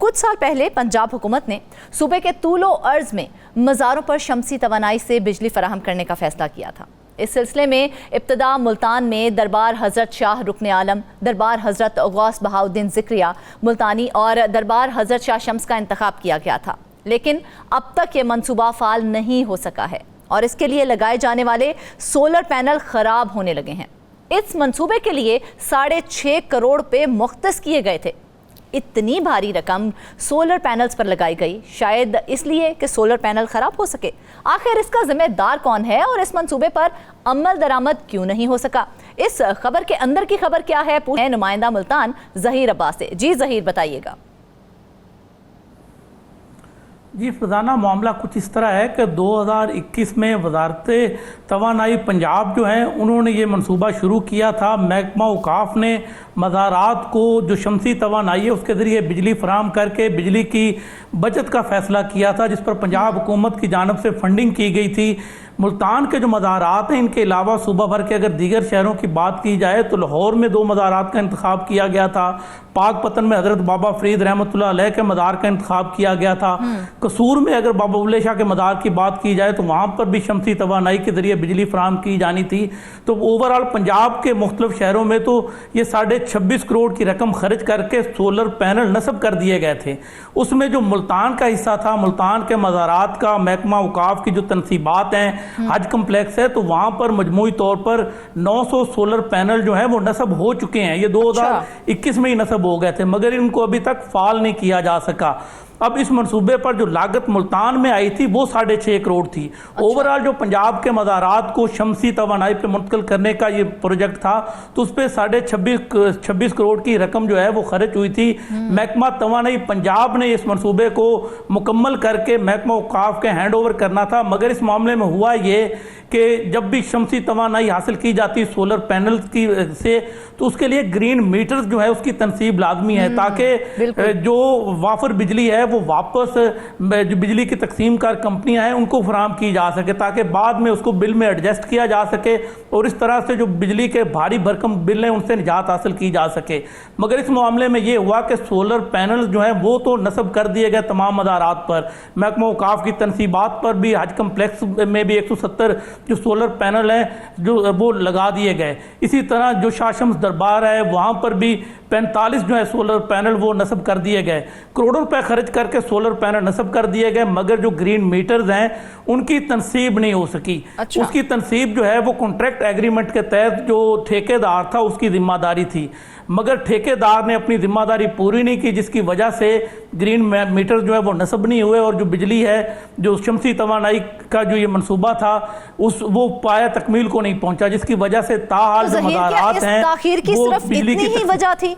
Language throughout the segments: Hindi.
कुछ साल पहले पंजाब हुकूमत ने सूबे के तूलो अर्ज में मज़ारों पर शमसी तवानाई से बिजली फराहम करने का फैसला किया था। इस सिलसिले में इब्तदा मुल्तान में दरबार हज़रत शाह रुकन आलम, दरबार हज़रत गौस बहाउद्दीन ज़िक्रिया मुल्तानी और दरबार हज़रत शाह शम्स का इंतखाब किया गया था, लेकिन अब तक ये मनसूबा फ़ाल नहीं हो सका है और इसके लिए लगाए जाने वाले सोलर पैनल ख़राब होने लगे हैं। इस मंसूबे के लिए 6.5 करोड़ रुपये मुख्तस किए गए थे। इतनी भारी रकम सोलर पैनल्स पर लगाई गई, शायद इसलिए कि सोलर पैनल खराब हो सके। आखिर इसका जिम्मेदार कौन है और इस मंसूबे पर अमल दरामद क्यों नहीं हो सका? इस खबर के अंदर की खबर क्या है, पूछे नुमाइंदा मुल्तान ज़हीर अब्बास से। जी ज़हीर, बताइएगा। जी फजाना, मामला कुछ इस तरह है कि 2021 में वजारत तवानाई पंजाब जो है उन्होंने ये मंसूबा शुरू किया था। महकमा औकाफ ने मज़ारात को जो शमसी तवानाई है उसके ज़रिए बिजली फराहम करके बिजली की बचत का फ़ैसला किया था, जिस पर पंजाब हुकूमत की जानब से फंडिंग की गई थी। मुल्तान के जो मज़ारात हैं, इनके अलावा सूबा भर के अगर दीगर शहरों की बात की जाए तो लाहौर में 2 मज़ारात का इंतखाब किया गया था। पाकपतन में हज़रत बाबा फरीद रहमतुल्लाह अलैह के मज़ार का इंतखाब किया गया था। कसूर में अगर बाबा बुल्ले शाह के मज़ार की बात की जाए तो वहाँ पर भी शमसी तवानाई के ज़रिए बिजली फराहम की जानी थी। तो ओवरऑल पंजाब के मुख्तलिफ शहरों में तो ये 26.5 करोड़ की रकम खर्च करके सोलर पैनल नस्ब कर दिए गए थे। उसमें जो मुल्तान का हिस्सा था, मुल्तान के मज़ारात का महकमा औकाफ की जो तनसीबात हैं, हज कम्प्लेक्स है, तो वहाँ पर मजमूई तौर पर 900 सोलर पैनल जो है वो नस्ब हो चुके हैं। ये 2021 में ही नस्ब हो गए थे, मगर इनको अभी तक फाल नहीं किया जा सका। अब इस मंसूबे पर जो लागत मुल्तान में आई थी वो 6.5 करोड़ थी। ओवरऑल जो पंजाब के मज़ारात को शमसी तवानाई पे मुंतकिल करने का ये प्रोजेक्ट था, तो उस पर 26 करोड़ की रकम जो है वो खर्च हुई थी। महकमा तवानाई पंजाब ने इस मंसूबे को मुकम्मल करके महकमा औकाफ के हैंड ओवर करना था, मगर इस मामले में हुआ ये कि जब भी शमसी तवानाई हासिल की जाती सोलर पैनल की से, तो उसके लिए ग्रीन मीटर्स जो है उसकी तनसीब लाजमी है, ताकि जो वाफर बिजली है वो वापस जो बिजली की तकसीम कार कंपनियां हैं उनको फराहम की जा सके, ताकि बाद में उसको बिल में एडजस्ट किया जा सके और इस तरह से जो बिजली के भारी भरकम बिल हैं उनसे निजात हासिल की जा सके। मगर इस मामले में ये हुआ कि सोलर पैनल जो है वो तो नस्ब कर दिए गए तमाम मज़ारात पर। महकमा औकाफ की तनसीबात पर भी हज कम्प्लेक्स में भी 170 जो सोलर पैनल हैं जो वो लगा दिए गए। इसी तरह जो शाह शम्स दरबार है वहाँ पर भी 45 जो है सोलर पैनल वो नस्ब कर दिए गए। करोड़ों रुपए खर्च करके सोलर पैनल नस्ब कर दिए गए, मगर जो ग्रीन मीटर्स हैं उनकी तनसीब नहीं हो सकी। उसकी तनसीब जो है वो कॉन्ट्रैक्ट एग्रीमेंट के तहत जो ठेकेदार था उसकी जिम्मेदारी थी, मगर ठेकेदार ने अपनी जिम्मेदारी पूरी नहीं की, जिसकी वजह से ग्रीन मीटर जो है वो नस्ब नहीं हुए और जो बिजली है, जो शमसी तवानाई का जो ये मंसूबा था वो पाया तकमील को नहीं पहुंचा, जिसकी वजह से ताहाल जो मज़ारात हैं वो बिजली की वजह थी।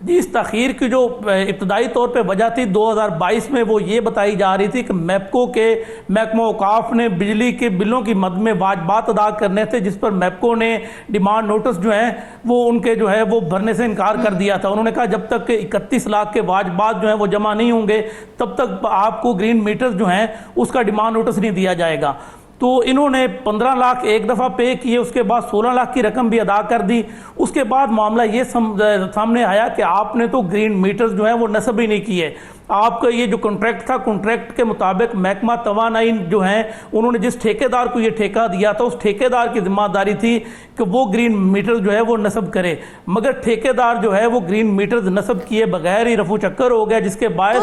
जी, इस तखीर की जो इब्तदाई तौर पे वजह थी 2022 में वो ये बताई जा रही थी कि मैपको के महकमा औकाफ ने बिजली के बिलों की मद में वाजबात अदा करने थे, जिस पर मैपको ने डिमांड नोटिस जो है वो उनके जो है वो भरने से इनकार कर दिया था। उन्होंने कहा जब तक 31 लाख के वाजबात जो है वो जमा नहीं होंगे तब तक आपको ग्रीन मीटर्स जो हैं उसका डिमांड नोटिस नहीं दिया जाएगा। तो इन्होंने 15 लाख एक दफ़ा पे किए, उसके बाद 16 लाख की रकम भी अदा कर दी। उसके बाद मामला ये सामने आया कि आपने तो ग्रीन मीटर्स जो है वो नस्ब ही नहीं किए। आपका ये जो कॉन्ट्रैक्ट था, कॉन्ट्रैक्ट के मुताबिक महकमा तवानाई जो है उन्होंने जिस ठेकेदार को ये ठेका दिया था उस ठेकेदार की जिम्मेदारी थी कि वो ग्रीन मीटर जो है वो नस्ब करे, मगर ठेकेदार जो है वो ग्रीन मीटर नस्ब किए बगैर ही रफू चक्कर हो गया, जिसके बाद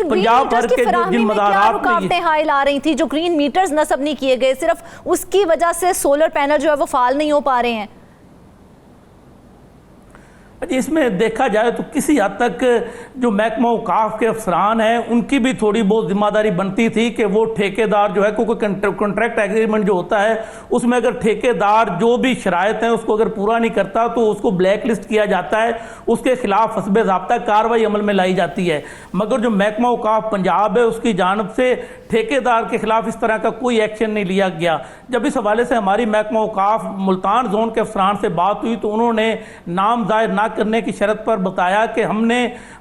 पंजाब भर के जिन मज़ारात हाइल आ रही थी, जो ग्रीन मीटर्स नस्ब नहीं किए गए, सिर्फ उसकी वजह से सोलर पैनल जो है वो फाल नहीं हो पा रहे हैं। इसमें देखा जाए तो किसी हद तक जो महकमा औकाफ के अफसरान हैं उनकी भी थोड़ी बहुत जिम्मेदारी बनती थी कि वो ठेकेदार जो है, क्योंकि कॉन्ट्रैक्ट एग्रीमेंट जो होता है उसमें अगर ठेकेदार जो भी शराइत हैं उसको अगर पूरा नहीं करता तो उसको ब्लैक लिस्ट किया जाता है, उसके खिलाफ हस्बे ज़ाब्ता कार्रवाई अमल में लाई जाती है। मगर जो महकमा औकाफ पंजाब है उसकी जानब से ठेकेदार के खिलाफ इस तरह का कोई एक्शन नहीं लिया गया। जब इस हवाले से हमारी महकमा औकाफ मुल्तान जोन के अफसरान से बात हुई तो उन्होंने नाम जाहिर ना ना करने की शर्त पर बताया कि हमने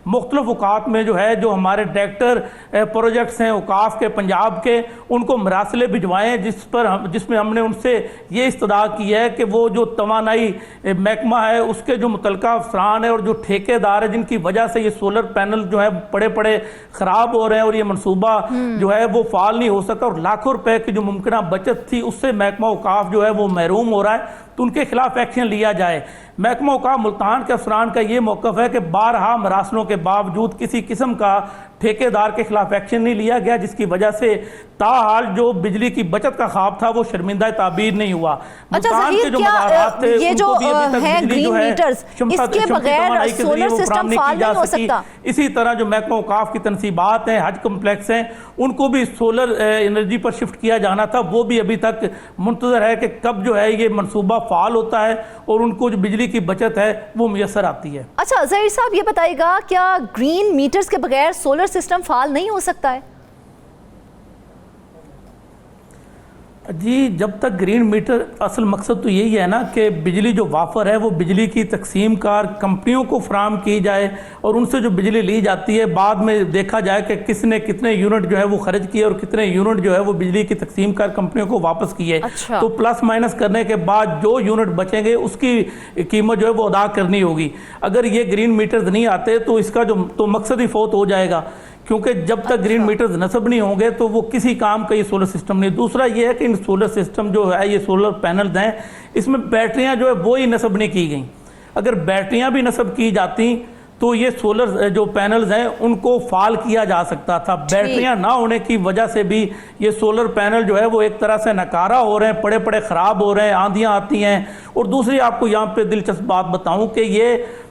मुख्तलिफ औकात में जो है जो हमारे डायरेक्टर प्रोजेक्ट्स हैं औकाफ के पंजाब के, उनको मरासले भिजवाएँ जिसमें हमने उनसे ये इस्तदा की है कि वो जो तवानाई महकमा है उसके जो मुतलका अफसरान है और जो ठेकेदार है जिनकी वजह से ये सोलर पैनल जो है पड़े पड़े ख़राब हो रहे हैं और ये मनसूबा जो है वो फाल नहीं हो सका और लाखों रुपए की जो मुमकिन बचत थी उससे महकमा औकाफ जो है वो महरूम हो रहा है, तो उनके खिलाफ एक्शन लिया जाए। महकमा औकाफ मुल्तान के अफसरान का ये मौक़िफ़ है कि बारहा मरासलों के बावजूद किसी किस्म का ठेकेदार के खिलाफ एक्शन नहीं लिया गया, जिसकी वजह से ताहाल जो बिजली की बचत का ख्वाब था वो शर्मिंदा ताबीर नहीं हुआ। मुल्तान के जो मज़ारात थे ये जो है ग्रीन मीटर्स, इसके बगैर सोलर सिस्टम फाल नहीं हो सकता। इसी तरह जो महकमा औकाफ की तनसीबात हैं, हज कम्प्लेक्स हैं, उनको भी सोलर एनर्जी पर शिफ्ट किया जाना था, वो भी अभी तक मुंतज़र है कि कब जो है ये मनसूबा फाल होता है और उनको जो बिजली की बचत है वो मुयसर आती है। अच्छा ज़हीर साहब, ये बताइएगा क्या ग्रीन मीटर्स के बगैर सोलर सिस्टम फाल नहीं हो सकता है? जी, जब तक ग्रीन मीटर, असल मकसद तो यही है ना कि बिजली जो वाफर है वो बिजली की तकसीम कार कंपनियों को फराम की जाए और उनसे जो बिजली ली जाती है बाद में देखा जाए कि किसने कितने यूनिट जो है वो खर्च किए और कितने यूनिट जो है वो बिजली की तकसीम कार कंपनियों को वापस किए। अच्छा। तो प्लस माइनस करने के बाद जो यूनिट बचेंगे उसकी कीमत जो है वो अदा करनी होगी। अगर ये ग्रीन मीटर्स नहीं आते तो इसका जो तो मकसद ही फौत हो जाएगा, क्योंकि जब तक ग्रीन मीटर्स नस्ब नहीं होंगे तो वो किसी काम का ये सोलर सिस्टम नहीं। दूसरा ये है कि इन सोलर सिस्टम जो है ये सोलर पैनल्स हैं, इसमें बैटरियां जो है वो ही नस्ब नहीं की गई। अगर बैटरियां भी नस्ब की जाती तो ये सोलर जो पैनल्स हैं उनको फाल किया जा सकता था। बैटरियां ना होने की वजह से भी ये सोलर पैनल जो है वो एक तरह से नकारा हो रहे हैं, पड़े पड़े ख़राब हो रहे हैं, आंधियां आती हैं। और दूसरी आपको यहाँ पे दिलचस्प बात बताऊं कि ये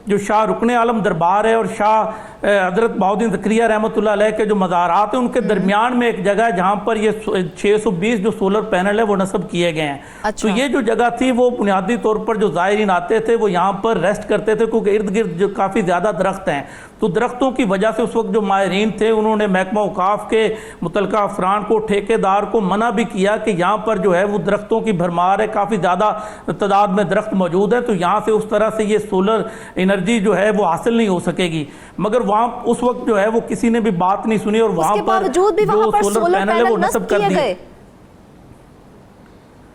जो शाह रुकने आलम दरबार है और शाह हज़रत बहाउद्दीन ज़करिया रहमतुल्लाह अलैह के जो मज़ारात हैं उनके दरमियान में एक जगह है जहाँ पर ये 620 जो सोलर पैनल है वो नस्ब किए गए हैं। अच्छा। तो ये जो जगह थी वो बुनियादी तौर पर जो ज़ायरीन आते थे वो यहाँ पर रेस्ट करते थे, क्योंकि इर्द गिर्द जो काफ़ी ज़्यादा दरख्त हैं, तो दरख्तों की वजह से उस वक्त जो माहिरीन थे उन्होंने महकमा औकाफ के मुतलका अफरान को, ठेकेदार को मना भी किया कि यहाँ पर जो है वो दरख्तों की भरमार है, काफ़ी ज़्यादा तादाद में दरख्त मौजूद है, तो यहाँ से उस तरह से ये सोलर एनर्जी जो है वो हासिल नहीं हो सकेगी। मगर वहाँ उस वक्त जो है वो किसी ने भी बात नहीं सुनी और वहाँ पर जो सोलर पैनल है वो नस्ब कर दिए।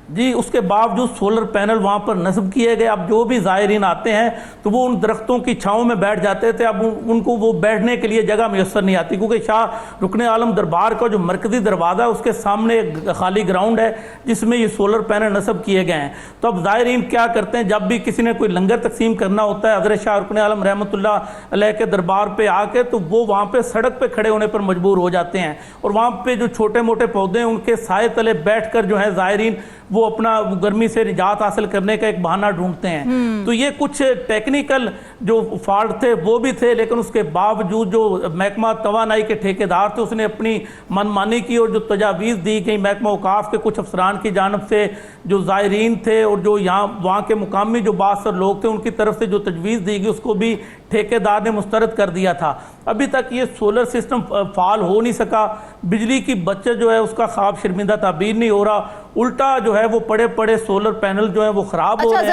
जी, उसके बावजूद सोलर पैनल वहाँ पर नस्ब किए गए। अब जो भी ज़ायरीन आते हैं तो वो उन दरख्तों की छाँव में बैठ जाते थे। अब उनको वो बैठने के लिए जगह मैसर नहीं आती, क्योंकि शाह रुकने आलम दरबार का जो मरकज़ी दरवाज़ा है उसके सामने एक खाली ग्राउंड है जिसमें ये सोलर पैनल नस्ब किए गए हैं। तो अब ज़ायरीन क्या करते हैं, जब भी किसी ने कोई लंगर तकसीम करना होता है हज़रत शाह रुकने आलम रहमतुल्लाह अलैह के दरबार पर आके, तो वो वहाँ पर सड़क पर खड़े होने पर मजबूर हो जाते हैं और वहाँ पर जो छोटे मोटे पौधे हैं उनके साए तले बैठ कर जो है ज़ायरीन वो अपना गर्मी से निजात हासिल करने का एक बहाना ढूंढते हैं। तो ये कुछ टेक्निकल जो फॉल्ट थे वो भी थे, लेकिन उसके बावजूद जो महकमा तवानाई के ठेकेदार थे उसने अपनी मनमानी की और जो तजावीज़ दी गई महकमा औकाफ के कुछ अफसरान की जानब से, जो ज़ायरीन थे और जो यहाँ वहाँ के मुकामी जो बासर लोग थे उनकी तरफ से जो तजवीज़ दी गई उसको भी ठेकेदार ने मुस्तरद कर दिया था। अभी तक ये सोलर सिस्टम फाल हो नहीं सका, बिजली की बचत जो है उसका ख्वाब शर्मिंदा ताबीर नहीं हो रहा, उल्टा जो है वो पड़े पड़े सोलर पैनल जो है वो ख़राब हो रहे हैं।